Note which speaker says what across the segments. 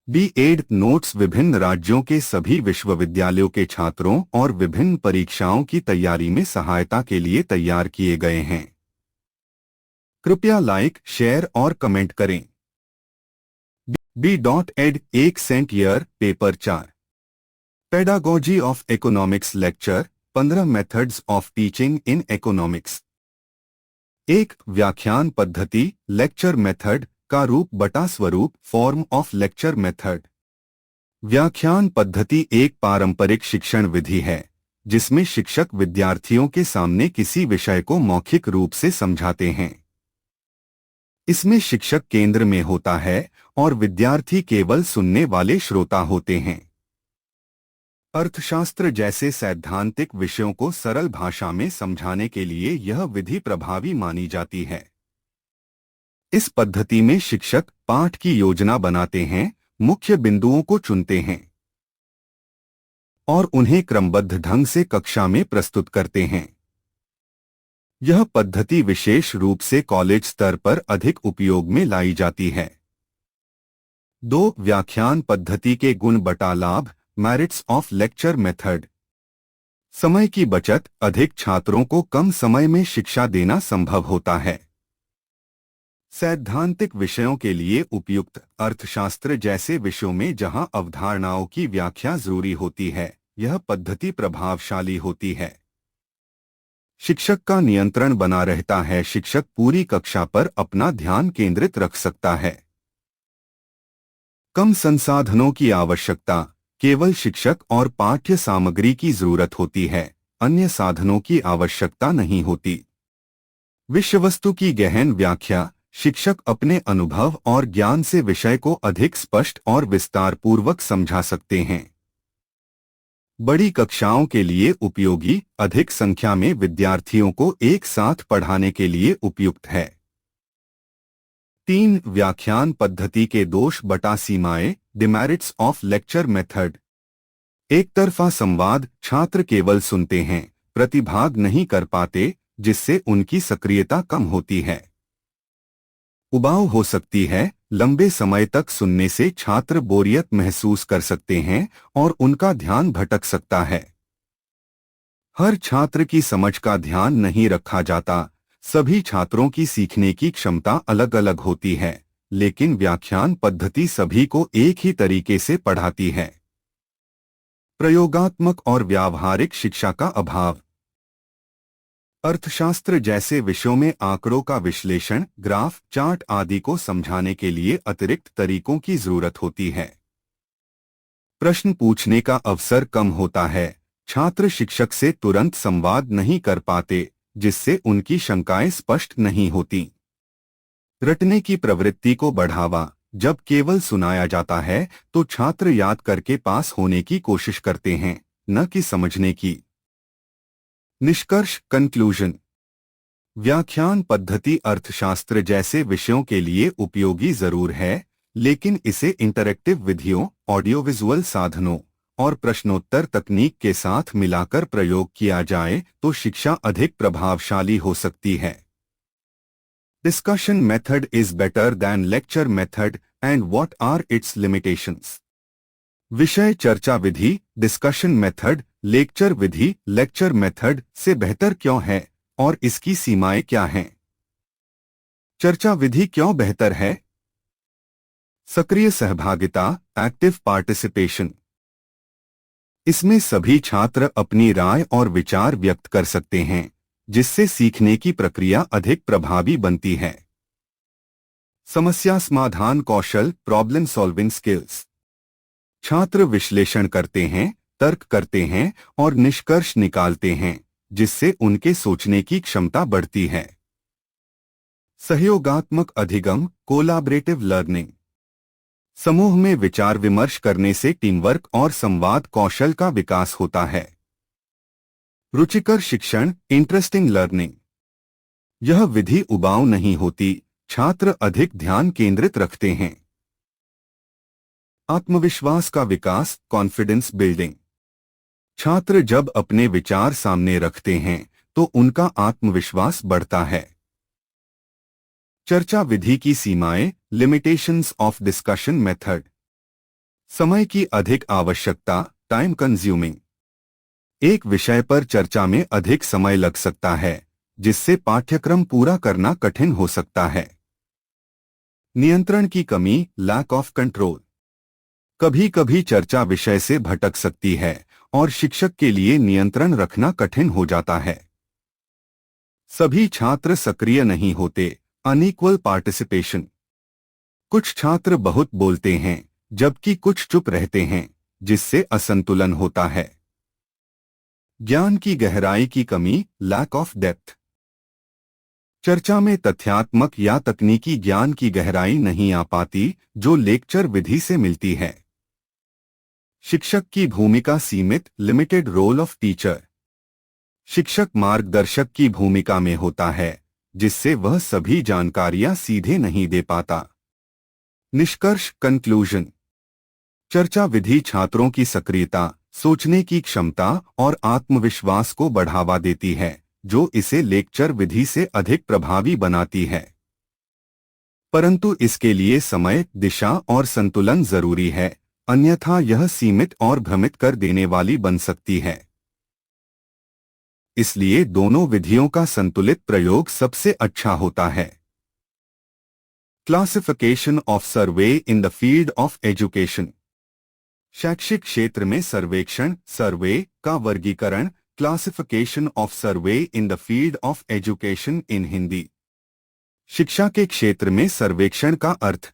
Speaker 1: B Ed notes विभिन्न राज्यों के सभी विश्वविद्यालयों के छात्रों और विभिन्न परीक्षाओं की तैयारी में सहायता के लिए तैयार किए गए हैं। कृपया लाइक, शेयर और कमेंट करें। बी.एड 1 सेंट year paper 4 pedagogy of economics lecture 15 methods of teaching in economics. 1 व्याख्यान पद्धति लेक्चर मेथड का रूप बटा स्वरूप फॉर्म ऑफ लेक्चर मेथड। व्याख्यान पद्धति एक पारंपरिक शिक्षण विधि है जिसमें शिक्षक विद्यार्थियों के सामने किसी विषय को मौखिक रूप से समझाते हैं। इसमें शिक्षक केंद्र में होता है और विद्यार्थी केवल सुनने वाले श्रोता होते हैं। अर्थशास्त्र जैसे सैद्धांतिक विषयों को सरल भाषा में समझाने के लिए यह विधि प्रभावी मानी जाती है। इस पद्धति में शिक्षक पाठ की योजना बनाते हैं, मुख्य बिंदुओं को चुनते हैं और उन्हें क्रमबद्ध ढंग से कक्षा में प्रस्तुत करते हैं। यह पद्धति विशेष रूप से कॉलेज स्तर पर अधिक उपयोग में लाई जाती है। 2 व्याख्यान पद्धति के गुण बटा लाभ मेरिट्स ऑफ लेक्चर मेथड। समय की बचत, अधिक छात्रों को कम समय में शिक्षा देना संभव होता है। सैद्धांतिक विषयों के लिए उपयुक्त, अर्थशास्त्र जैसे विषयों में जहां अवधारणाओं की व्याख्या जरूरी होती है, यह पद्धति प्रभावशाली होती है। शिक्षक का नियंत्रण बना रहता है, शिक्षक पूरी कक्षा पर अपना ध्यान केंद्रित रख सकता है। कम संसाधनों की आवश्यकता, केवल शिक्षक और पाठ्य सामग्री की जरूरत होती है, अन्य साधनों की आवश्यकता नहीं होती। विषयवस्तु की गहन व्याख्या, शिक्षक अपने अनुभव और ज्ञान से विषय को अधिक स्पष्ट और विस्तारपूर्वक समझा सकते हैं। बड़ी कक्षाओं के लिए उपयोगी, अधिक संख्या में विद्यार्थियों को एक साथ पढ़ाने के लिए उपयुक्त है। 3 व्याख्यान पद्धति के दोष बटा सीमाएं डिमेरिट्स ऑफ लेक्चर मेथड। एक तरफा संवाद, छात्र केवल सुनते हैं, प्रतिभाग नहीं कर पाते, जिससे उनकी सक्रियता कम होती है। उबाऊ हो सकती है, लंबे समय तक सुनने से छात्र बोरियत महसूस कर सकते हैं और उनका ध्यान भटक सकता है। हर छात्र की समझ का ध्यान नहीं रखा जाता, सभी छात्रों की सीखने की क्षमता अलग अलग होती है, लेकिन व्याख्यान पद्धति सभी को एक ही तरीके से पढ़ाती है। प्रयोगात्मक और व्यावहारिक शिक्षा का अभाव। अर्थशास्त्र जैसे विषयों में आंकड़ों का विश्लेषण, ग्राफ, चार्ट आदि को समझाने के लिए अतिरिक्त तरीकों की जरूरत होती है। प्रश्न पूछने का अवसर कम होता है, छात्र शिक्षक से तुरंत संवाद नहीं कर पाते, जिससे उनकी शंकाएं स्पष्ट नहीं होती। रटने की प्रवृत्ति को बढ़ावा, जब केवल सुनाया जाता है तो छात्र याद करके पास होने की कोशिश करते हैं, न कि समझने की। निष्कर्ष कंक्लूजन। व्याख्यान पद्धति अर्थशास्त्र जैसे विषयों के लिए उपयोगी जरूर है, लेकिन इसे इंटरैक्टिव विधियों, ऑडियो विजुअल साधनों और प्रश्नोत्तर तकनीक के साथ मिलाकर प्रयोग किया जाए तो शिक्षा अधिक प्रभावशाली हो सकती है। Discussion method is better than lecture method and what are its limitations. विषय चर्चा विधि डिस्कशन मेथड लेक्चर विधि लेक्चर मेथड से बेहतर क्यों है और इसकी सीमाएं क्या हैं? चर्चा विधि क्यों बेहतर है? सक्रिय सहभागिता एक्टिव पार्टिसिपेशन। इसमें सभी छात्र अपनी राय और विचार व्यक्त कर सकते हैं, जिससे सीखने की प्रक्रिया अधिक प्रभावी बनती है। समस्या समाधान कौशल प्रॉब्लम सॉल्विंग स्किल्स। छात्र विश्लेषण करते हैं, तर्क करते हैं और निष्कर्ष निकालते हैं, जिससे उनके सोचने की क्षमता बढ़ती है। सहयोगात्मक अधिगम कोलैबोरेटिव लर्निंग। समूह में विचार विमर्श करने से टीम वर्क और संवाद कौशल का विकास होता है। रुचिकर शिक्षण इंटरेस्टिंग लर्निंग। यह विधि उबाऊ नहीं होती, छात्र अधिक ध्यान केंद्रित रखते हैं। आत्मविश्वास का विकास कॉन्फिडेंस बिल्डिंग। छात्र जब अपने विचार सामने रखते हैं तो उनका आत्मविश्वास बढ़ता है। चर्चा विधि की सीमाएं लिमिटेशंस ऑफ डिस्कशन मेथड। समय की अधिक आवश्यकता, टाइम कंज्यूमिंग। एक विषय पर चर्चा में अधिक समय लग सकता है, जिससे पाठ्यक्रम पूरा करना कठिन हो सकता है। नियंत्रण की कमी, लैक ऑफ कंट्रोल। कभी कभी चर्चा विषय से भटक सकती है और शिक्षक के लिए नियंत्रण रखना कठिन हो जाता है। सभी छात्र सक्रिय नहीं होते, अनइक्वल पार्टिसिपेशन। कुछ छात्र बहुत बोलते हैं जबकि कुछ चुप रहते हैं, जिससे असंतुलन होता है। ज्ञान की गहराई की कमी, लैक ऑफ डेप्थ। चर्चा में तथ्यात्मक या तकनीकी ज्ञान की गहराई नहीं आ पाती, जो लेक्चर विधि से मिलती है। शिक्षक की भूमिका सीमित, लिमिटेड रोल ऑफ टीचर। शिक्षक मार्गदर्शक की भूमिका में होता है, जिससे वह सभी जानकारियां सीधे नहीं दे पाता। निष्कर्ष, कंक्लूजन। चर्चा विधि छात्रों की सक्रियता, सोचने की क्षमता और आत्मविश्वास को बढ़ावा देती है, जो इसे लेक्चर विधि से अधिक प्रभावी बनाती है। परंतु इसके लिए समय, दिशा और संतुलन जरूरी है, अन्यथा यह सीमित और भ्रमित कर देने वाली बन सकती है। इसलिए दोनों विधियों का संतुलित प्रयोग सबसे अच्छा होता है। Classification of survey in the field of education. शैक्षिक क्षेत्र में सर्वेक्षण, सर्वे का वर्गीकरण। Classification of survey in the field of education in Hindi. शिक्षा के क्षेत्र में सर्वेक्षण का अर्थ।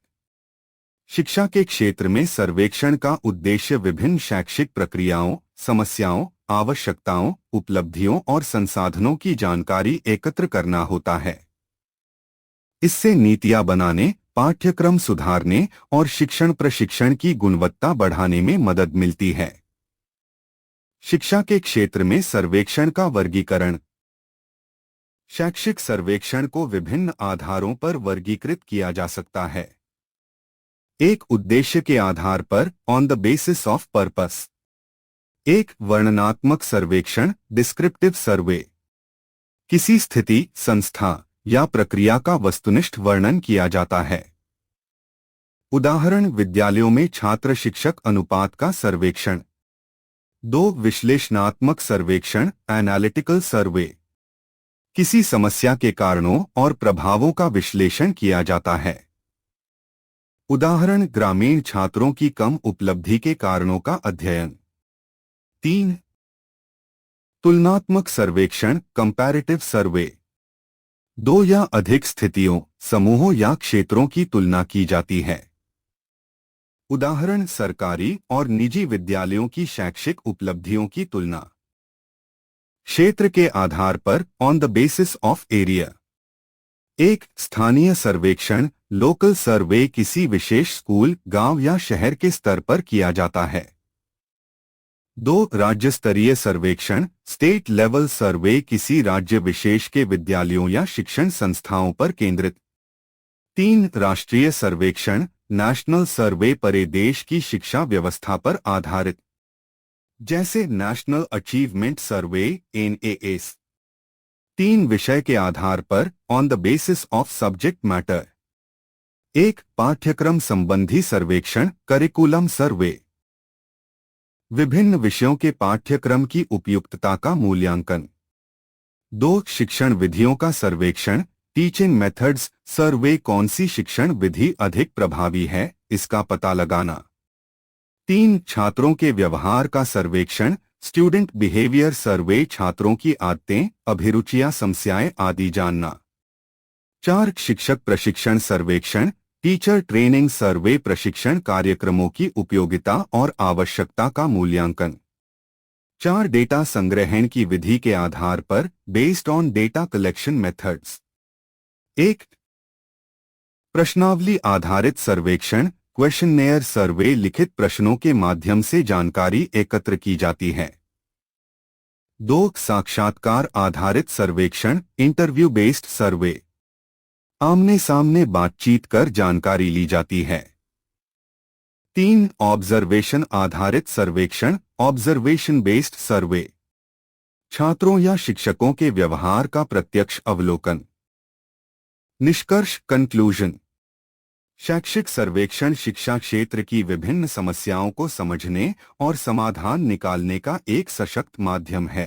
Speaker 1: शिक्षा के क्षेत्र में सर्वेक्षण का उद्देश्य विभिन्न शैक्षिक प्रक्रियाओं, समस्याओं, आवश्यकताओं, उपलब्धियों और संसाधनों की जानकारी एकत्र करना होता है। इससे नीतियां बनाने, पाठ्यक्रम सुधारने और शिक्षण प्रशिक्षण की गुणवत्ता बढ़ाने में मदद मिलती है। शिक्षा के क्षेत्र में सर्वेक्षण का वर्गीकरण। शैक्षिक सर्वेक्षण को विभिन्न आधारों पर वर्गीकृत किया जा सकता है। एक, उद्देश्य के आधार पर, on the basis of purpose. एक, वर्णनात्मक सर्वेक्षण, डिस्क्रिप्टिव सर्वे। किसी स्थिति, संस्था या प्रक्रिया का वस्तुनिष्ठ वर्णन किया जाता है। उदाहरण, विद्यालयों में छात्र शिक्षक अनुपात का सर्वेक्षण। दो, विश्लेषणात्मक सर्वेक्षण, एनालिटिकल सर्वे। किसी समस्या के कारणों और प्रभावों का विश्लेषण किया जाता है। उदाहरण, ग्रामीण छात्रों की कम उपलब्धि के कारणों का अध्ययन। 3, तुलनात्मक सर्वेक्षण, कंपैरेटिव सर्वे। दो या अधिक स्थितियों, समूहों या क्षेत्रों की तुलना की जाती है। उदाहरण, सरकारी और निजी विद्यालयों की शैक्षिक उपलब्धियों की तुलना। क्षेत्र के आधार पर, on the basis of area. एक, स्थानीय सर्वेक्षण, लोकल सर्वे किसी विशेष स्कूल, गांव या शहर के स्तर पर किया जाता है। दो, राज्य स्तरीय सर्वेक्षण, स्टेट लेवल सर्वे किसी राज्य विशेष के विद्यालयों या शिक्षण संस्थाओं पर केंद्रित। तीन, राष्ट्रीय सर्वेक्षण, नेशनल सर्वे पूरे देश की शिक्षा व्यवस्था पर आधारित, जैसे नेशनल अचीवमेंट सर्वे, NAS। तीन, विषय के आधार पर, on the basis of subject matter. एक, पाठ्यक्रम संबंधी सर्वेक्षण, करिकुलम सर्वे। विभिन्न विषयों के पाठ्यक्रम की उपयुक्तता का मूल्यांकन। दो, शिक्षण विधियों का सर्वेक्षण, टीचिंग मेथड्स सर्वे, कौन सी शिक्षण विधि अधिक प्रभावी है, इसका पता लगाना। तीन, छात्रों के व्यवहार का सर्वेक्षण, स्टूडेंट बिहेवियर सर्वे, छात्रों की आदतें, अभिरुचियां, समस्याएं आदि जानना। चार, शिक्षक प्रशिक्षण सर्वेक्षण, टीचर ट्रेनिंग सर्वे, प्रशिक्षण कार्यक्रमों की उपयोगिता और आवश्यकता का मूल्यांकन। चार, डेटा संग्रहण की विधि के आधार पर, based on data collection methods. एक, प्रश्नावली आधारित सर्वेक्षण, क्वेश्चननेयर सर्वे, लिखित प्रश्नों के माध्यम से जानकारी एकत्र की जाती है। दो, साक्षात्कार आधारित सर्वेक्षण, इंटरव्यू बेस्ड सर्वे, आमने सामने बातचीत कर जानकारी ली जाती है। तीन, ऑब्जर्वेशन आधारित सर्वेक्षण, ऑब्जर्वेशन बेस्ड सर्वे, छात्रों या शिक्षकों के व्यवहार का प्रत्यक्ष अवलोकन। निष्कर्ष, कंक्लूजन। शैक्षिक सर्वेक्षण शिक्षा क्षेत्र की विभिन्न समस्याओं को समझने और समाधान निकालने का एक सशक्त माध्यम है।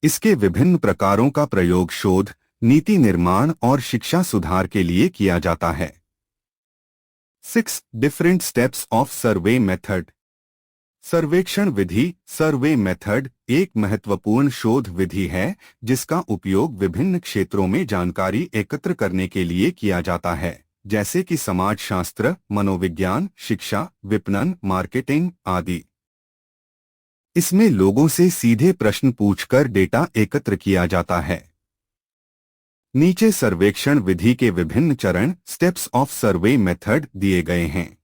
Speaker 1: इसके विभिन्न प्रकारों का प्रयोग शोध, नीति निर्माण और शिक्षा सुधार के लिए किया जाता है। 6 different steps of survey method. सर्वेक्षण विधि सर्वे मेथड एक महत्वपूर्ण शोध विधि है जिसका उपयोग विभिन्न क्षेत्रों में जानकारी एकत्र करने के लिए किया जाता है, जैसे कि समाजशास्त्र, मनोविज्ञान, शिक्षा, विपणन, मार्केटिंग आदि। इसमें लोगों से सीधे प्रश्न पूछकर डेटा एकत्र किया जाता है। नीचे सर्वेक्षण विधि के विभिन्न चरण स्टेप्स ऑफ सर्वे मेथड दिए गए हैं।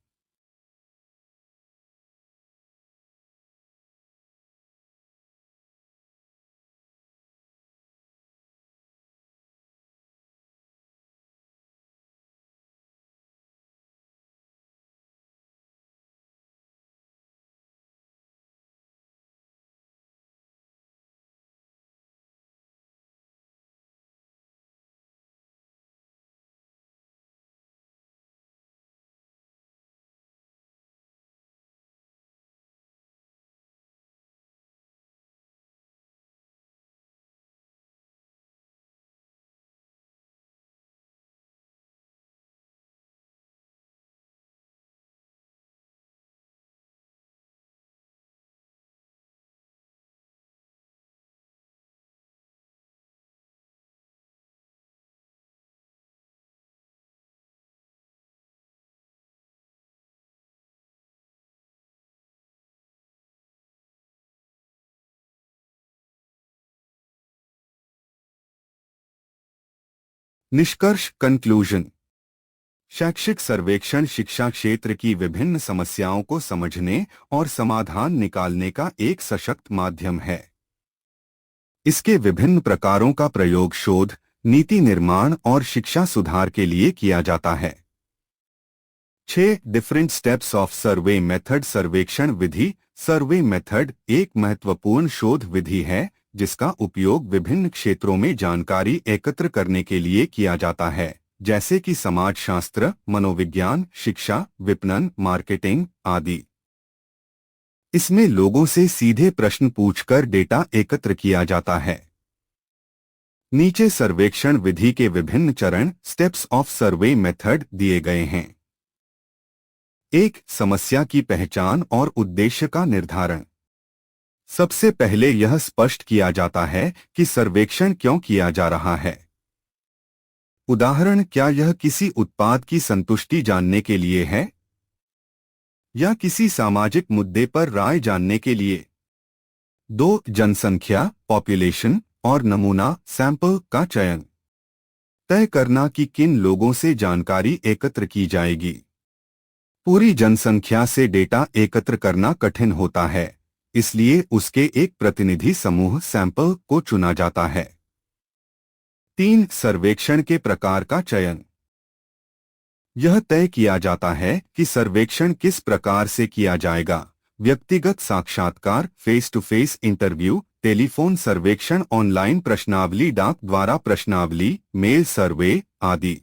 Speaker 1: निष्कर्ष कंक्लूजन। शैक्षिक सर्वेक्षण शिक्षा क्षेत्र की विभिन्न समस्याओं को समझने और समाधान निकालने का एक सशक्त माध्यम है। इसके विभिन्न प्रकारों का प्रयोग शोध, नीति निर्माण और शिक्षा सुधार के लिए किया जाता है। 6 different steps of survey method सर्वेक्षण विधि सर्वे मेथड एक महत्वपूर्ण शोध विधि है जिसका उपयोग विभिन्न क्षेत्रों में जानकारी एकत्र करने के लिए किया जाता है, जैसे कि समाजशास्त्र, मनोविज्ञान, शिक्षा, विपणन, मार्केटिंग आदि। इसमें लोगों से सीधे प्रश्न पूछकर डेटा एकत्र किया जाता है। नीचे सर्वेक्षण विधि के विभिन्न चरण स्टेप्स ऑफ सर्वे मेथड दिए गए हैं। 1 समस्या की पहचान और उद्देश्य का निर्धारण। सबसे पहले यह स्पष्ट किया जाता है कि सर्वेक्षण क्यों किया जा रहा है। उदाहरण, क्या यह किसी उत्पाद की संतुष्टि जानने के लिए है या किसी सामाजिक मुद्दे पर राय जानने के लिए। 2 जनसंख्या पॉपुलेशन और नमूना सैंपल का चयन। तय करना कि किन लोगों से जानकारी एकत्र की जाएगी। पूरी जनसंख्या से डेटा एकत्र करना कठिन होता है, इसलिए उसके एक प्रतिनिधि समूह सैंपल को चुना जाता है। 3 सर्वेक्षण के प्रकार का चयन। यह तय किया जाता है कि सर्वेक्षण किस प्रकार से किया जाएगा। व्यक्तिगत साक्षात्कार, face to face interview, telephone सर्वेक्षण, ऑनलाइन प्रश्नावली, डाक द्वारा प्रश्नावली, मेल सर्वे आदि।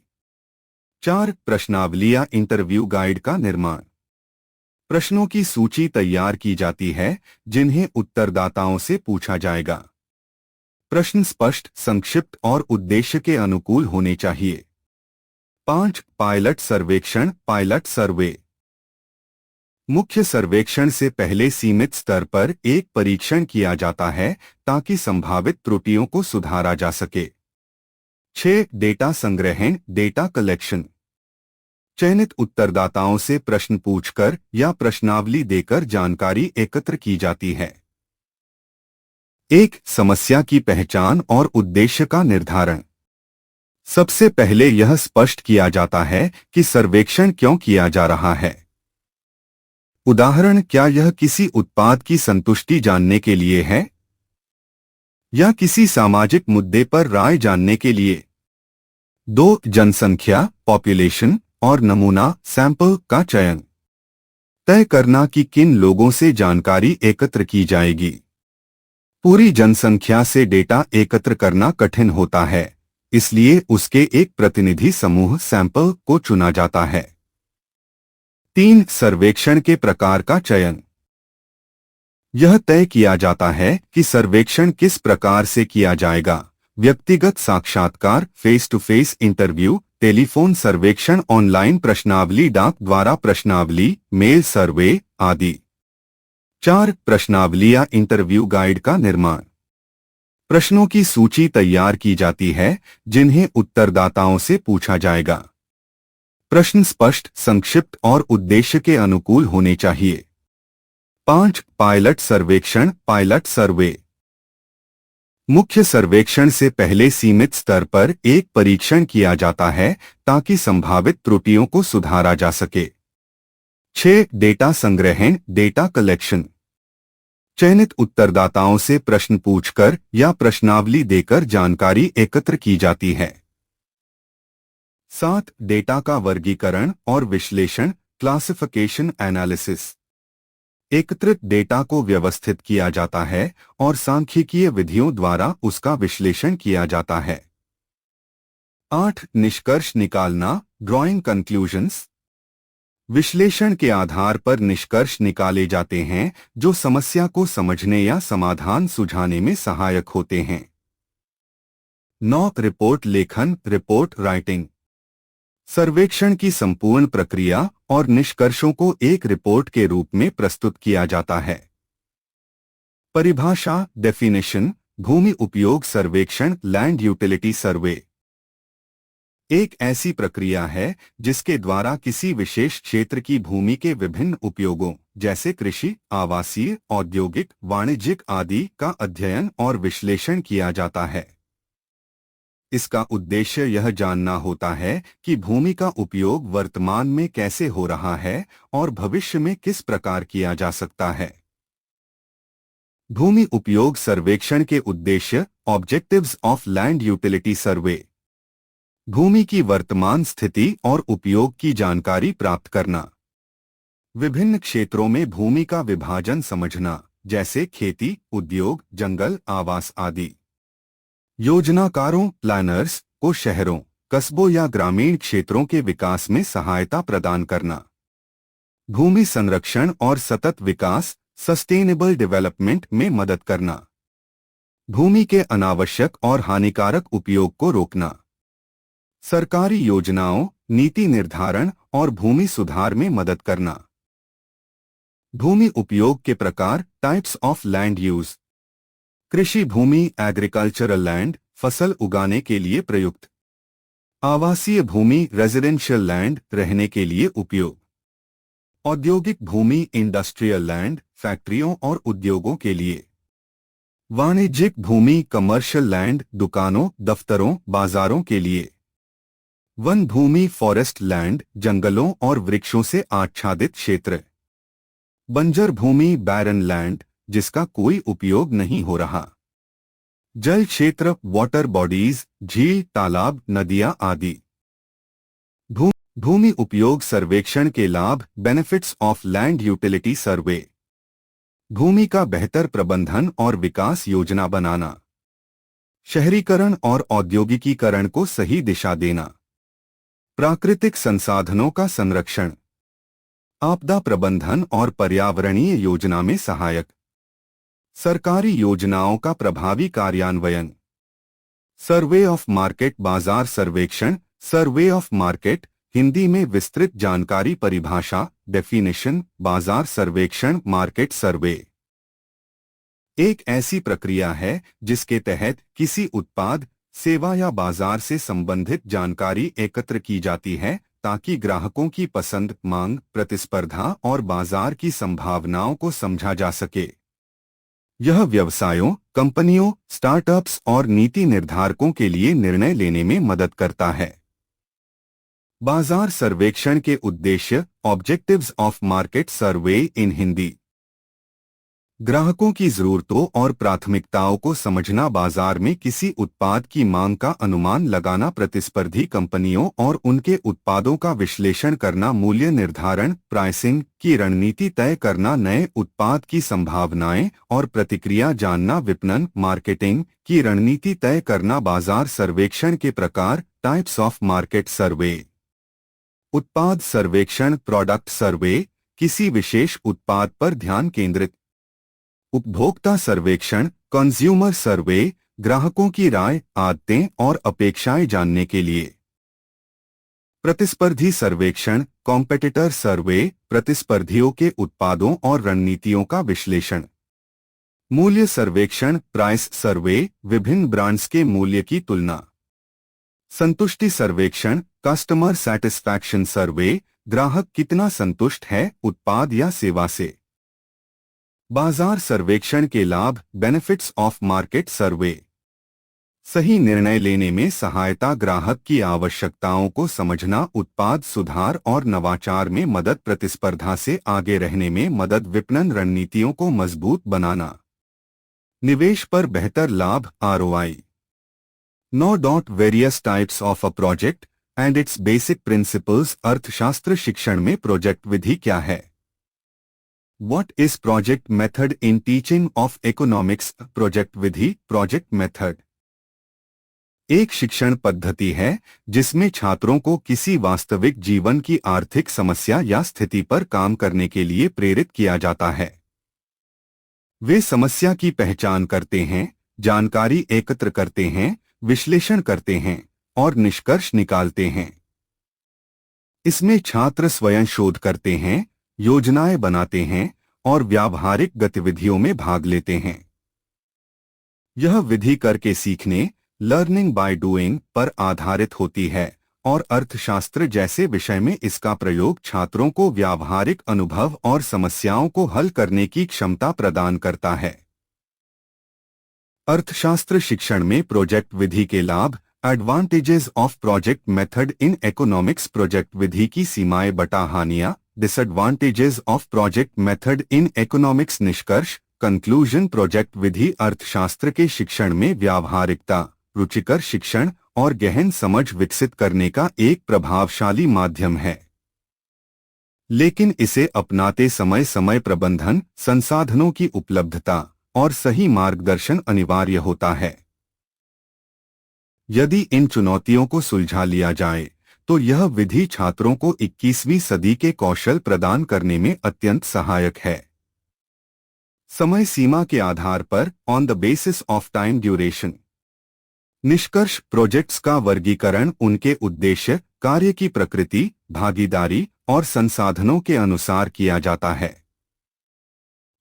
Speaker 1: 4 प्रश्नावली या इंटरव्यू गाइड का निर्माण। प्रश्नों की सूची तैयार की जाती है जिन्हें उत्तरदाताओं से पूछा जाएगा। प्रश्न स्पष्ट, संक्षिप्त और उद्देश्य के अनुकूल होने चाहिए। 5 पायलट सर्वेक्षण पायलट सर्वे। मुख्य सर्वेक्षण से पहले सीमित स्तर पर एक परीक्षण किया जाता है ताकि संभावित त्रुटियों को सुधारा जा सके। 6 डेटा संग्रहण डेटा कलेक्शन। चयनित उत्तरदाताओं से प्रश्न पूछकर या प्रश्नावली देकर जानकारी एकत्र की जाती है। 1 समस्या की पहचान और उद्देश्य का निर्धारण। सबसे पहले यह स्पष्ट किया जाता है कि सर्वेक्षण क्यों किया जा रहा है। उदाहरण, क्या यह किसी उत्पाद की संतुष्टि जानने के लिए है या किसी सामाजिक मुद्दे पर राय जानने के लिए। 2 जनसंख्या पॉपुलेशन और नमूना सैंपल का चयन। तय करना कि किन लोगों से जानकारी एकत्र की जाएगी। पूरी जनसंख्या से डेटा एकत्र करना कठिन होता है, इसलिए उसके एक प्रतिनिधि समूह सैंपल को चुना जाता है। 3. सर्वेक्षण के प्रकार का चयन। यह तय किया जाता है कि सर्वेक्षण किस प्रकार से किया जाएगा। व्यक्तिगत साक्षात्कार, face to face interview, telephone सर्वेक्षण, ऑनलाइन प्रश्नावली, डाक द्वारा प्रश्नावली, मेल सर्वे आदि। 4. प्रश्नावली या इंटरव्यू गाइड का निर्माण। प्रश्नों की सूची तैयार की जाती है जिन्हें उत्तरदाताओं से पूछा जाएगा। प्रश्न स्पष्ट, संक्षिप्त और उद्देश्य के अनुकूल होने चाहिए। 5. पायलट सर्वेक्षण, पायलट सर्वे। मुख्य सर्वेक्षण से पहले सीमित स्तर पर एक परीक्षण किया जाता है ताकि संभावित त्रुटियों को सुधारा जा सके। 6. डेटा संग्रहण, डेटा कलेक्शन। चयनित उत्तरदाताओं से प्रश्न पूछकर या प्रश्नावली देकर जानकारी एकत्र की जाती है। 7. डेटा का वर्गीकरण और विश्लेषण, क्लासिफिकेशन एनालिसिस। एकत्रित डेटा को व्यवस्थित किया जाता है और सांख्यिकीय विधियों द्वारा उसका विश्लेषण किया जाता है। 8. निष्कर्ष निकालना, ड्राइंग कंक्लूजन्स। विश्लेषण के आधार पर निष्कर्ष निकाले जाते हैं जो समस्या को समझने या समाधान सुझाने में सहायक होते हैं। 9. रिपोर्ट लेखन, रिपोर्ट राइटिंग। सर्वेक्षण की संपूर्ण प्रक्रिया और निष्कर्षों को एक रिपोर्ट के रूप में प्रस्तुत किया जाता है। परिभाषा, डेफिनेशन। भूमि उपयोग सर्वेक्षण, लैंड यूटिलिटी सर्वे एक ऐसी प्रक्रिया है जिसके द्वारा किसी विशेष क्षेत्र की भूमि के विभिन्न उपयोगों जैसे कृषि, आवासीय, औद्योगिक, वाणिज्यिक आदि का अध्ययन और विश्लेषण किया जाता है। इसका उद्देश्य यह जानना होता है कि भूमि का उपयोग वर्तमान में कैसे हो रहा है और भविष्य में किस प्रकार किया जा सकता है। भूमि उपयोग सर्वेक्षण के उद्देश्य, ऑब्जेक्टिव्स ऑफ लैंड यूटिलिटी सर्वे। भूमि की वर्तमान स्थिति और उपयोग की जानकारी प्राप्त करना। विभिन्न क्षेत्रों में भूमि का विभाजन समझना, जैसे खेती, उद्योग, जंगल, आवास आदि। योजनाकारों, प्लानर्स को शहरों, कस्बों या ग्रामीण क्षेत्रों के विकास में सहायता प्रदान करना। भूमि संरक्षण और सतत विकास, सस्टेनेबल डेवलपमेंट में मदद करना। भूमि के अनावश्यक और हानिकारक उपयोग को रोकना। सरकारी योजनाओं, नीति निर्धारण और भूमि सुधार में मदद करना। भूमि उपयोग के प्रकार, टाइप्स ऑफ लैंड यूज। कृषि भूमि, एग्रीकल्चरल लैंड, फसल उगाने के लिए प्रयुक्त। आवासीय भूमि, रेजिडेंशियल लैंड, रहने के लिए उपयोग। औद्योगिक भूमि, इंडस्ट्रियल लैंड, फैक्ट्रियों और उद्योगों के लिए। वाणिज्यिक भूमि, कमर्शियल लैंड, दुकानों, दफ्तरों, बाजारों के लिए। वन भूमि, फॉरेस्ट लैंड, जंगलों और वृक्षों से आच्छादित क्षेत्र। बंजर भूमि, बैरन लैंड, जिसका कोई उपयोग नहीं हो रहा। जल क्षेत्र, वाटर बॉडीज, झील, तालाब, नदियां आदि। भूमि उपयोग सर्वेक्षण के लाभ, बेनिफिट्स ऑफ लैंड यूटिलिटी सर्वे। भूमि का बेहतर प्रबंधन और विकास योजना बनाना। शहरीकरण और औद्योगिकीकरण को सही दिशा देना। प्राकृतिक संसाधनों का संरक्षण। आपदा प्रबंधन और पर्यावरणीय योजना में सहायक। सरकारी योजनाओं का प्रभावी कार्यान्वयन। सर्वे ऑफ मार्केट, बाजार सर्वेक्षण, सर्वे ऑफ मार्केट, हिंदी में विस्तृत जानकारी, परिभाषा, डेफिनेशन, बाजार सर्वेक्षण, मार्केट सर्वे एक ऐसी प्रक्रिया है जिसके तहत किसी उत्पाद, सेवा या बाजार से संबंधित जानकारी एकत्र की जाती है ताकि ग्राहकों की पसंद, मांग, प्रतिस्पर्धा और बाजार की संभावनाओं को समझा जा सके। यह व्यवसायों, कंपनियों, स्टार्टअप्स और नीति निर्धारकों के लिए निर्णय लेने में मदद करता है। बाजार सर्वेक्षण के उद्देश्य, ऑब्जेक्टिव्स ऑफ मार्केट सर्वे इन हिंदी। ग्राहकों की जरूरतों और प्राथमिकताओं को समझना, बाजार में किसी उत्पाद की मांग का अनुमान लगाना, प्रतिस्पर्धी कंपनियों और उनके उत्पादों का विश्लेषण करना, मूल्य निर्धारण प्राइसिंग की रणनीति तय करना, नए उत्पाद की संभावनाएं और प्रतिक्रिया जानना, विपणन मार्केटिंग की रणनीति तय करना, बाजार सर्वेक्षण के प्रकार टाइप्स ऑफ मार्केट सर्वे, उत्पाद सर्वेक्षण प्रोडक्ट सर्वे, किसी विशेष उत्पाद पर ध्यान केंद्रित, उपभोक्ता सर्वेक्षण कंज्यूमर सर्वे, ग्राहकों की राय आदतें और अपेक्षाएं जानने के लिए, प्रतिस्पर्धी सर्वेक्षण कॉम्पिटिटर सर्वे, प्रतिस्पर्धियों के उत्पादों और रणनीतियों का विश्लेषण, मूल्य सर्वेक्षण प्राइस सर्वे, विभिन्न ब्रांड्स के मूल्य की तुलना, संतुष्टि सर्वेक्षण कस्टमर सैटिस्फैक्शन सर्वे, ग्राहक कितना संतुष्ट है उत्पाद या सेवा से, बाजार सर्वेक्षण के लाभ बेनिफिट्स ऑफ मार्केट सर्वे, सही निर्णय लेने में सहायता, ग्राहक की आवश्यकताओं को समझना, उत्पाद सुधार और नवाचार में मदद, प्रतिस्पर्धा से आगे रहने में मदद, विपणन रणनीतियों को मजबूत बनाना, निवेश पर बेहतर लाभ ROI। Various types of a project and it's basic principles. अर्थशास्त्र शिक्षण में प्रोजेक्ट विधि क्या है? What is project method in teaching of economics? Project Vidhi project method एक शिक्षण पद्धति है जिसमें छात्रों को किसी वास्तविक जीवन की आर्थिक समस्या या स्थिति पर काम करने के लिए प्रेरित किया जाता है। वे समस्या की पहचान करते हैं, जानकारी एकत्र करते हैं, विश्लेषण करते हैं और निष्कर्ष निकालते हैं। इसमें छात्र स्वयं शोध करते हैं, योजनाएं बनाते हैं और व्यावहारिक गतिविधियों में भाग लेते हैं। यह विधि करके सीखने लर्निंग बाय डूइंग पर आधारित होती है और अर्थशास्त्र जैसे विषय में इसका प्रयोग छात्रों को व्यावहारिक अनुभव और समस्याओं को हल करने की क्षमता प्रदान करता है। अर्थशास्त्र शिक्षण में प्रोजेक्ट विधि के लाभ, advantages of project method in economics, project विधि की सीमाएं बटा हानियां, disadvantages of project method in economics, निष्कर्ष कंक्लूजन। प्रोजेक्ट विधि अर्थशास्त्र के शिक्षण में व्यावहारिकता, रुचिकर शिक्षण और गहन समझ विकसित करने का एक प्रभावशाली माध्यम है, लेकिन इसे अपनाते समय समय प्रबंधन, संसाधनों की उपलब्धता और सही मार्गदर्शन अनिवार्य होता है। यदि इन चुनौतियों को सुलझा लिया जाए तो यह विधि छात्रों को 21वीं सदी के कौशल प्रदान करने में अत्यंत सहायक है। समय सीमा के आधार पर on the basis of time duration. निष्कर्ष प्रोजेक्ट्स का वर्गीकरण उनके उद्देश्य, कार्य की प्रकृति, भागीदारी और संसाधनों के अनुसार किया जाता है।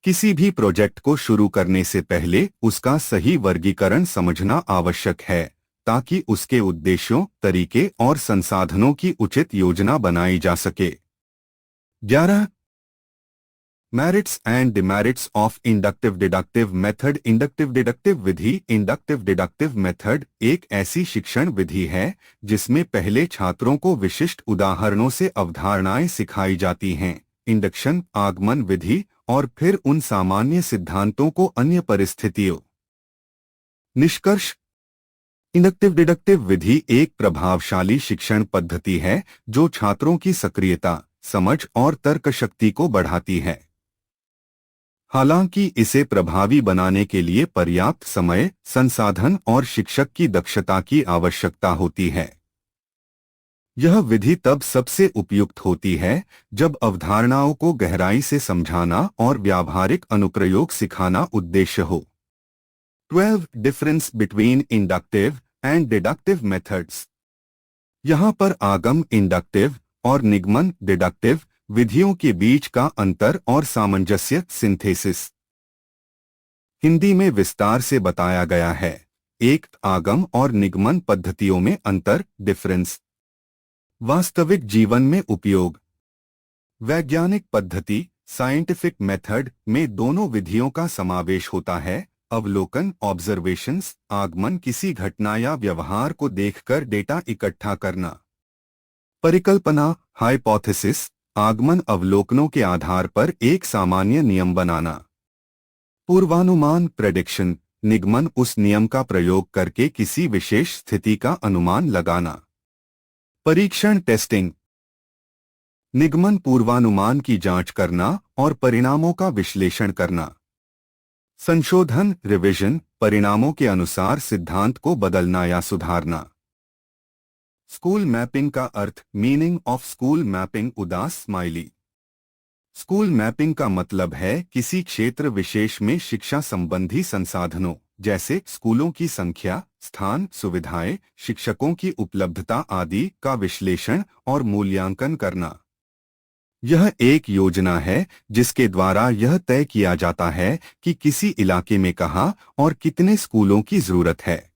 Speaker 1: किसी भी प्रोजेक्ट को शुरू करने से पहले उसका सही वर्गीकरण समझना आवश्यक है ताकि उसके उद्देश्यों, तरीके और संसाधनों की उचित योजना बनाई जा सके। 11 merits and demerits of inductive deductive method. Inductive deductive Vidhi. Inductive deductive method एक ऐसी शिक्षण विधि है जिसमें पहले छात्रों को विशिष्ट उदाहरणों से अवधारणाएं सिखाई जाती हैं, इंडक्शन आगमन विधि, और फिर उन सामान्य सिद्धांतों को अन्य परिस्थितियों। निष्कर्ष इंडक्टिव डिडक्टिव विधि एक प्रभावशाली शिक्षण पद्धति है जो छात्रों की सक्रियता, समझ और तर्क शक्ति को बढ़ाती है। हालांकि इसे प्रभावी बनाने के लिए पर्याप्त समय, संसाधन और शिक्षक की दक्षता की आवश्यकता होती है। यह विधि तब सबसे उपयुक्त होती है जब अवधारणाओं को गहराई से समझाना और व्यावहारिक अनुप्रयोग सिखाना उद्देश्य हो। 12 difference between inductive and deductive methods. यहाँ पर आगम इंडक्टिव और निगमन डिडक्टिव विधियों के बीच का अंतर और सामंजस्य सिंथेसिस हिंदी में विस्तार से बताया गया है। एक आगम और निगमन पद्धतियों में अंतर डिफरेंस। वास्तविक जीवन में उपयोग। वैज्ञानिक पद्धति साइंटिफिक मेथड में दोनों विधियों का समावेश होता है। अवलोकन ऑब्जर्वेशंस, आगमन किसी घटना या व्यवहार को देखकर डेटा इकट्ठा करना। परिकल्पना हाइपोथेसिस, आगमन अवलोकनों के आधार पर एक सामान्य नियम बनाना। पूर्वानुमान प्रेडिक्शन, निगमन उस नियम का प्रयोग करके किसी विशेष स्थिति का अनुमान लगाना। परीक्षण टेस्टिंग, निगमन पूर्वानुमान की जांच करना और परिणामों का विश्लेषण करना। संशोधन रिवीजन, परिणामों के अनुसार सिद्धांत को बदलना या सुधारना। स्कूल मैपिंग का अर्थ, मीनिंग ऑफ स्कूल मैपिंग उदास स्माइली। स्कूल मैपिंग का मतलब है किसी क्षेत्र विशेष में शिक्षा संबंधी संसाधनों जैसे स्कूलों की संख्या, स्थान, सुविधाएं, शिक्षकों की उपलब्धता आदि का विश्लेषण और मूल्यांकन करना। यह एक योजना है जिसके द्वारा यह तय किया जाता है कि किसी इलाके में कहाँ और कितने स्कूलों की जरूरत है।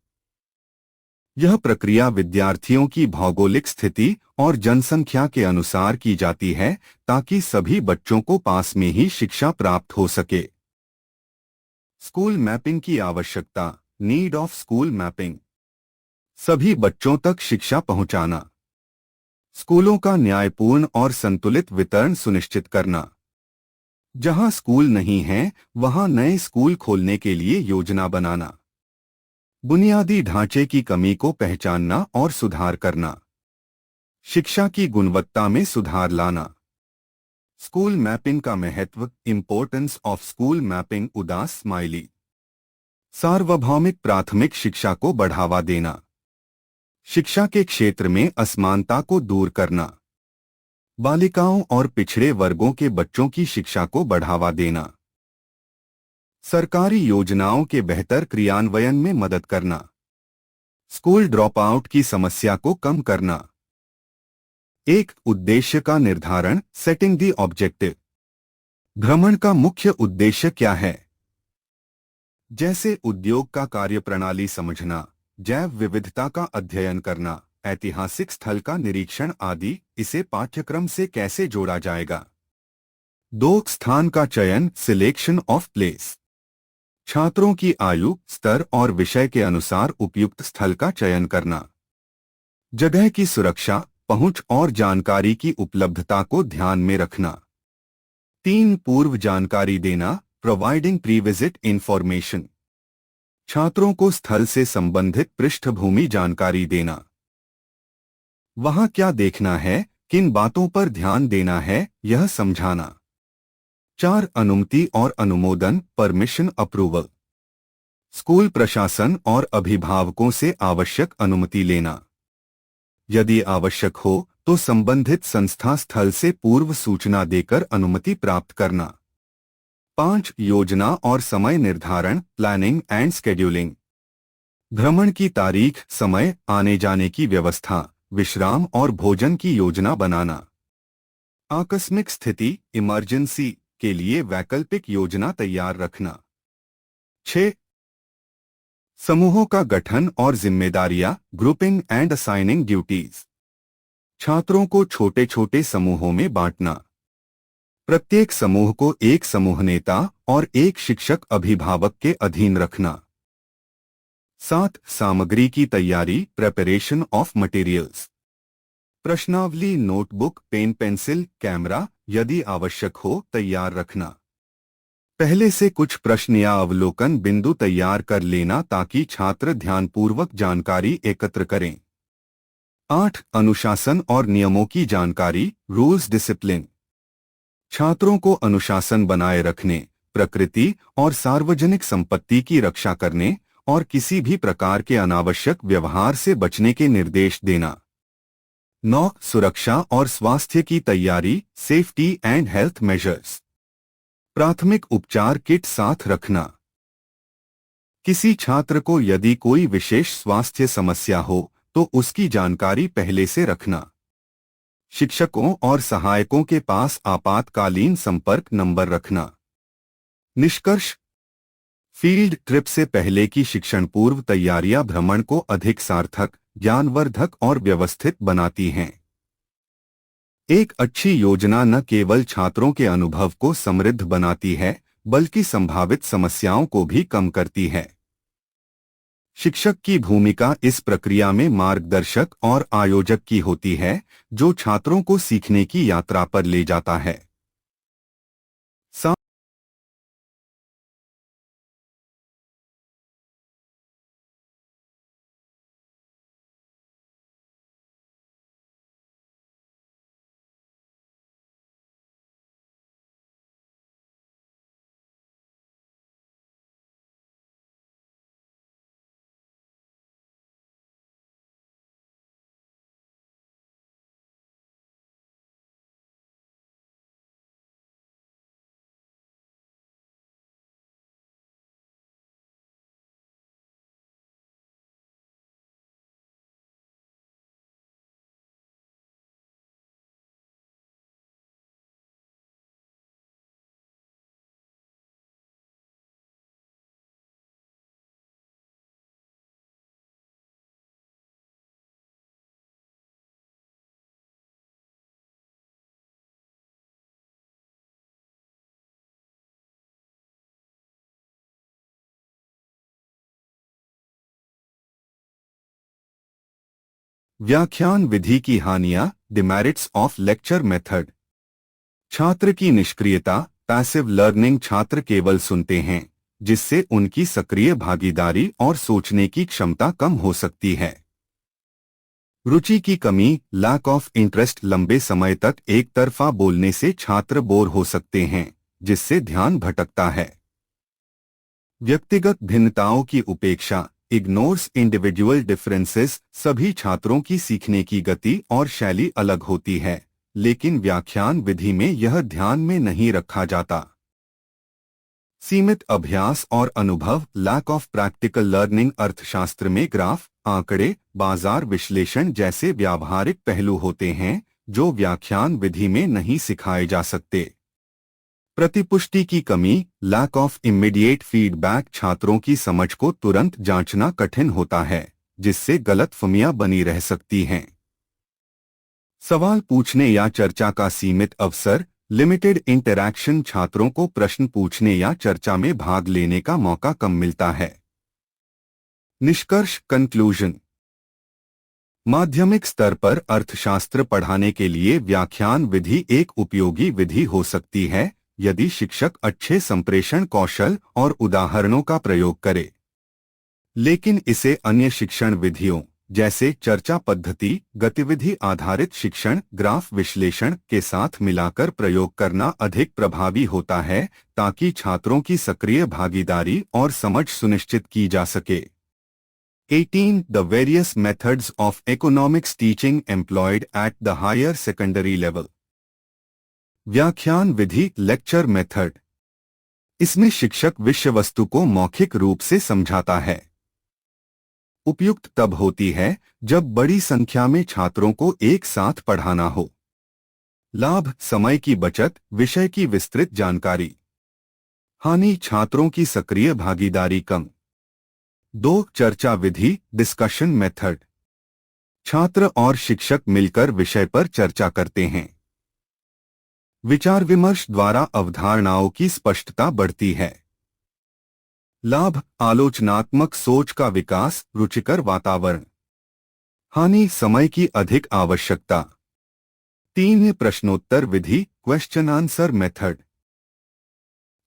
Speaker 1: यह प्रक्रिया विद्यार्थियों की भौगोलिक स्थिति और जनसंख्या के अनुसार की जाती है ताकि सभी बच्चों को पास में ही शिक्षा प्राप्त हो सके। स्कूल मैपिंग की आवश्यकता, नीड ऑफ स्कूल मैपिंग, सभी बच्चों तक शिक्षा पहुंचाना। स्कूलों का न्यायपूर्ण और संतुलित वितरण सुनिश्चित करना। जहां स्कूल नहीं है वहां नए स्कूल खोलने के लिए योजना बनाना। बुनियादी ढांचे की कमी को पहचानना और सुधार करना। शिक्षा की गुणवत्ता में सुधार लाना। स्कूल मैपिंग का महत्व, इंपॉर्टेंस ऑफ स्कूल मैपिंग उदास स्माइली। सार्वभौमिक प्राथमिक शिक्षा को बढ़ावा देना। शिक्षा के क्षेत्र में असमानता को दूर करना। बालिकाओं और पिछड़े वर्गों के बच्चों की शिक्षा को बढ़ावा देना। सरकारी योजनाओं के बेहतर क्रियान्वयन में मदद करना। स्कूल ड्रॉप आउट की समस्या को कम करना। एक उद्देश्य का निर्धारण, सेटिंग द ऑब्जेक्टिव। भ्रमण का मुख्य उद्देश्य क्या है? जैसे उद्योग का कार्यप्रणाली समझना, जैव विविधता का अध्ययन करना, ऐतिहासिक स्थल का निरीक्षण आदि। इसे पाठ्यक्रम से कैसे जोड़ा जाएगा? 2. स्थान का चयन, सिलेक्शन ऑफ प्लेस। छात्रों की आयु, स्तर और विषय के अनुसार उपयुक्त स्थल का चयन करना। जगह की सुरक्षा, पहुंच और जानकारी की उपलब्धता को ध्यान में रखना। 3. पूर्व जानकारी देना, प्रोवाइडिंग प्री विजिट इंफॉर्मेशन। छात्रों को स्थल से संबंधित पृष्ठभूमि जानकारी देना। वहां क्या देखना है, किन बातों पर ध्यान देना है, यह समझाना। 4. अनुमति और अनुमोदन, परमिशन अप्रूवल। स्कूल प्रशासन और अभिभावकों से आवश्यक अनुमति लेना। यदि आवश्यक हो तो संबंधित संस्था स्थल से पूर्व सूचना देकर अनुमति प्राप्त करना। 5. योजना और समय निर्धारण, प्लानिंग एंड शेड्यूलिंग। भ्रमण की तारीख, समय, आने जाने की व्यवस्था, विश्राम और भोजन की योजना बनाना। आकस्मिक स्थिति, इमरजेंसी के लिए वैकल्पिक योजना तैयार रखना। 6. समूहों का गठन और जिम्मेदारियां, ग्रुपिंग एंड असाइनिंग ड्यूटीज। छात्रों को छोटे छोटे समूहों में बांटना। प्रत्येक समूह को एक समूह नेता और एक शिक्षक अभिभावक के अधीन रखना। 7. सामग्री की तैयारी, प्रिपरेशन ऑफ मटेरियल्स। प्रश्नावली, नोटबुक, पेन पेंसिल, कैमरा यदि आवश्यक हो तैयार रखना। पहले से कुछ प्रश्न या अवलोकन बिंदु तैयार कर लेना ताकि छात्र ध्यानपूर्वक जानकारी एकत्र करें। 8. अनुशासन और नियमों की जानकारी, रूल्स डिसिप्लिन। छात्रों को अनुशासन बनाए रखने, प्रकृति और सार्वजनिक संपत्ति की रक्षा करने और किसी भी प्रकार के अनावश्यक व्यवहार से बचने के निर्देश देना। 9. सुरक्षा और स्वास्थ्य की तैयारी, सेफ्टी एंड हेल्थ मेजर्स। प्राथमिक उपचार किट साथ रखना। किसी छात्र को यदि कोई विशेष स्वास्थ्य समस्या हो तो उसकी जानकारी पहले से रखना। शिक्षकों और सहायकों के पास आपातकालीन संपर्क नंबर रखना। निष्कर्ष, फील्ड ट्रिप से पहले की शिक्षण पूर्व तैयारियां भ्रमण को अधिक सार्थक, ज्ञानवर्धक और व्यवस्थित बनाती हैं। एक अच्छी योजना न केवल छात्रों के अनुभव को समृद्ध बनाती है बल्कि संभावित समस्याओं को भी कम करती है। शिक्षक की भूमिका इस प्रक्रिया में मार्गदर्शक और आयोजक की होती है, जो छात्रों को सीखने की यात्रा पर ले जाता है। व्याख्यान विधि की हानियां, डिमेरिट्स ऑफ लेक्चर मेथड। छात्र की निष्क्रियता, पैसिव लर्निंग। छात्र केवल सुनते हैं, जिससे उनकी सक्रिय भागीदारी और सोचने की क्षमता कम हो सकती है। रुचि की कमी, लैक ऑफ इंटरेस्ट। लंबे समय तक एक तरफा बोलने से छात्र बोर हो सकते हैं, जिससे ध्यान भटकता है। व्यक्तिगत भिन्नताओं की उपेक्षा, इग्नोर्स इंडिविजुअल डिफरेंसेस। सभी छात्रों की सीखने की गति और शैली अलग होती है, लेकिन व्याख्यान विधि में यह ध्यान में नहीं रखा जाता। सीमित अभ्यास और अनुभव, लैक ऑफ प्रैक्टिकल लर्निंग। अर्थशास्त्र में ग्राफ, आंकड़े, बाजार विश्लेषण जैसे व्यावहारिक पहलू होते हैं, जो व्याख्यान विधि में नहीं सिखाए जा सकते। प्रतिपुष्टि की कमी, लैक ऑफ इमीडिएट फीडबैक। छात्रों की समझ को तुरंत जांचना कठिन होता है, जिससे गलतफहमियां बनी रह सकती हैं। सवाल पूछने या चर्चा का सीमित अवसर, लिमिटेड इंटरैक्शन। छात्रों को प्रश्न पूछने या चर्चा में भाग लेने का मौका कम मिलता है। निष्कर्ष, कंक्लूजन। माध्यमिक स्तर पर अर्थशास्त्र पढ़ाने के लिए व्याख्यान विधि एक उपयोगी विधि हो सकती है, यदि शिक्षक अच्छे संप्रेषण कौशल और उदाहरणों का प्रयोग करे। लेकिन इसे अन्य शिक्षण विधियों जैसे चर्चा पद्धति, गतिविधि आधारित शिक्षण, ग्राफ विश्लेषण के साथ मिलाकर प्रयोग करना अधिक प्रभावी होता है, ताकि छात्रों की सक्रिय भागीदारी और समझ सुनिश्चित की जा सके। 18. The various methods of economics teaching employed at the higher secondary level. व्याख्यान विधि, लेक्चर मेथड। इसमें शिक्षक विषय वस्तु को मौखिक रूप से समझाता है। उपयुक्त तब होती है जब बड़ी संख्या में छात्रों को एक साथ पढ़ाना हो। लाभ, समय की बचत, विषय की विस्तृत जानकारी। हानि, छात्रों की सक्रिय भागीदारी कम। 2. चर्चा विधि, डिस्कशन मेथड। छात्र और शिक्षक मिलकर विषय पर चर्चा करते हैं। विचार विमर्श द्वारा अवधारणाओं की स्पष्टता बढ़ती है। लाभ, आलोचनात्मक सोच का विकास, रुचिकर वातावरण। हानि, समय की अधिक आवश्यकता। 3. प्रश्नोत्तर विधि, क्वेश्चन आंसर मेथड।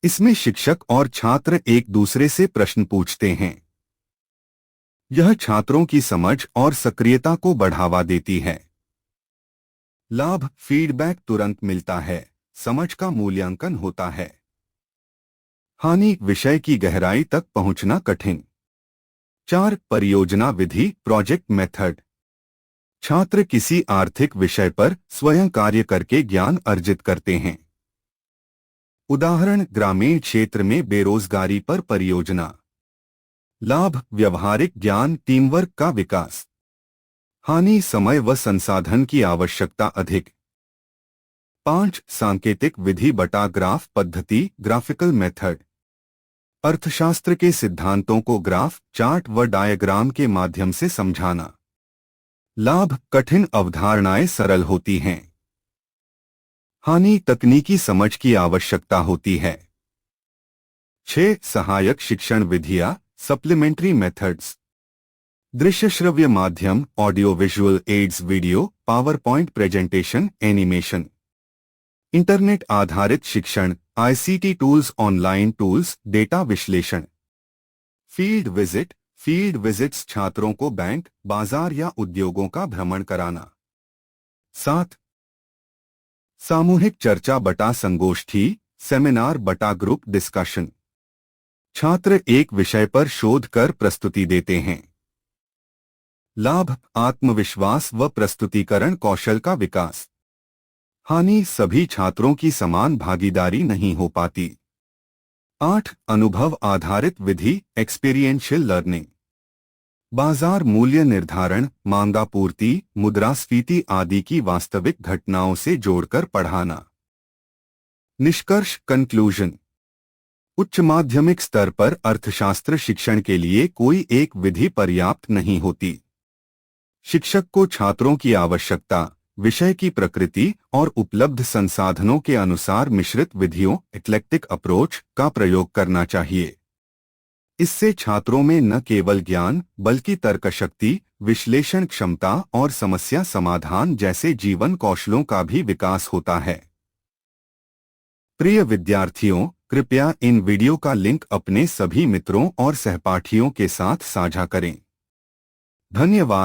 Speaker 1: इसमें शिक्षक और छात्र एक दूसरे से प्रश्न पूछते हैं। यह छात्रों की समझ और सक्रियता को बढ़ावा देती है। लाभ, फीडबैक तुरंत मिलता है, समझ का मूल्यांकन होता है। हानि, विषय की गहराई तक पहुंचना कठिन। 4. परियोजना विधि, प्रोजेक्ट मेथड। छात्र किसी आर्थिक विषय पर स्वयं कार्य करके ज्ञान अर्जित करते हैं। उदाहरण, ग्रामीण क्षेत्र में बेरोजगारी पर परियोजना। लाभ, व्यवहारिक ज्ञान, टीमवर्क का विकास। हानि, समय व संसाधन की आवश्यकता अधिक। 5. सांकेतिक विधि बटा ग्राफ पद्धति, ग्राफिकल मेथड। अर्थशास्त्र के सिद्धांतों को ग्राफ, चार्ट व डायग्राम के माध्यम से समझाना। लाभ, कठिन अवधारणाएं सरल होती हैं। हानि, तकनीकी समझ की आवश्यकता होती है। 6. सहायक शिक्षण विधियां, सप्लीमेंट्री मेथड्स। दृश्य श्रव्य माध्यम, audio visual aids, video, power point presentation, animation. Internet आधारित शिक्षण, ICT tools, online tools, data विश्लेषण। फील्ड विजिट, फील्ड विजिट्स छात्रों को बैंक, बाजार या उद्योगों का भ्रमण कराना। 7. सामूहिक चर्चा बटा संगोष्ठी, सेमिनार बटा ग्रुप डिस्कशन। छात्र एक विषय पर शोध कर प्रस्तुति देते हैं। लाभ, आत्मविश्वास व प्रस्तुतिकरण कौशल का विकास। हानि, सभी छात्रों की समान भागीदारी नहीं हो पाती। 8. अनुभव आधारित विधि, एक्सपीरियंशियल लर्निंग। बाजार मूल्य निर्धारण, मांगापूर्ति, मुद्रास्फीति आदि की वास्तविक घटनाओं से जोड़कर पढ़ाना। निष्कर्ष, कंक्लूजन। उच्च माध्यमिक स्तर पर अर्थशास्त्र शिक्षण के लिए कोई एक विधि पर्याप्त नहीं होती। शिक्षक को छात्रों की आवश्यकता, विषय की प्रकृति और उपलब्ध संसाधनों के अनुसार मिश्रित विधियों, एक्लेक्टिक अप्रोच का प्रयोग करना चाहिए। इससे छात्रों में न केवल ज्ञान बल्कि तर्कशक्ति, विश्लेषण क्षमता और समस्या समाधान जैसे जीवन कौशलों का भी विकास होता है। प्रिय विद्यार्थियों, कृपया इन वीडियो का लिंक अपने सभी मित्रों और सहपाठियों के साथ साझा करें। धन्यवाद।